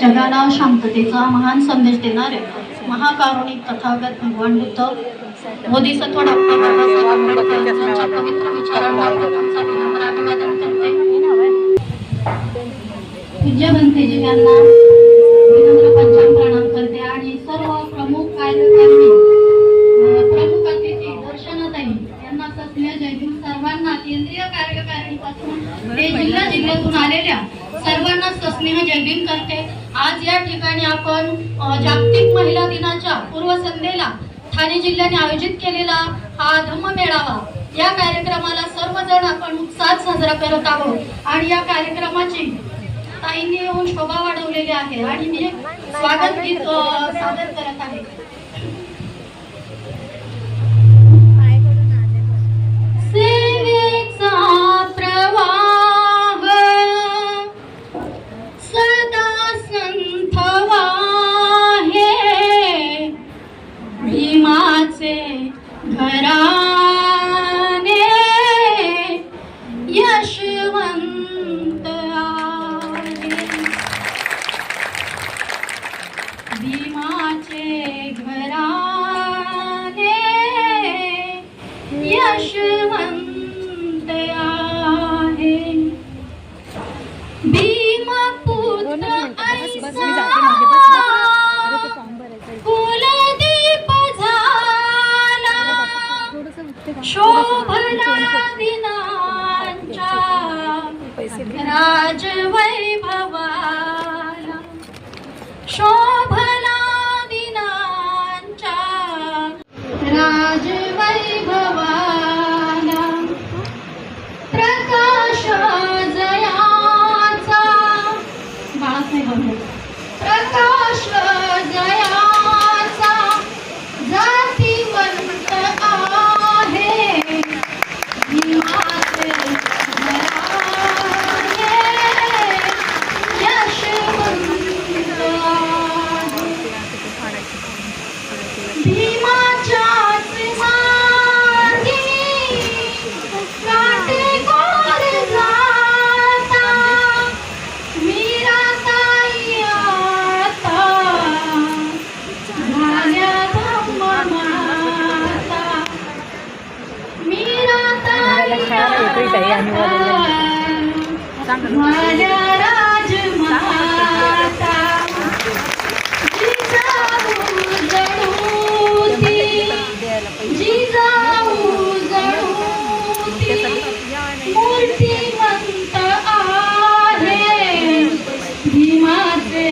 जगाला शांततेचा महान संदेश देणारे महाकारुणिक तथागत भगवान बुद्ध बोधिसत्व डॉक्टर बाबासाहेब आंबेडकर यांच्या पवित्र विचारांना आमचा विनम्र अभिवादन करते। पूज्य भंतेजी यांना विनम्र पंचांग प्रणाम करते आणि सर्व प्रमुख कार्यकर्ते प्रमुख अतिथी दर्शनताई यांना सस्नेह जय भीम, सर्वांना केंद्रीय कार्यकारिणीपासून ते जिल्ह्यातून आलेल्या सर्वांना सस्नेह जय भीम करते। आज या ठिकाणी आपण जागतिक महिला दिनाच्या पूर्वसंध्येला ठाणे जिल्ह्याने आयोजित केलेला हा धम्म मेळावा या कार्यक्रमाला सर्वजण आपण उत्साहात साजरा करत आहोत आणि या कार्यक्रमाची ताईंनी येऊन शोभा वाढवलेली आहे आणि मी स्वागत गीत सादर करत आहे। सेवेचा प्रवाह सदा संथ वाहे, भीमाचे घराणे यशवंत आहे, भीमाचे घराणे यशवंत आहे, भीमपुत्र ऐसा कुलदीप झाला, शोभला दिनांच्या राजवैभवाला, शोभला दिनांच्या राजवैभवाला, प्रकाश जयाचा बाळासाहेब प्रकाश जयाचा जातीवंत आहे, भीमाचे घराणे यशवंत आहे, भीमाच्याच मार्गी काटेकोर जाता, मीराताई आता झाल्या धम्ममाता, मीराताई आता झाल्या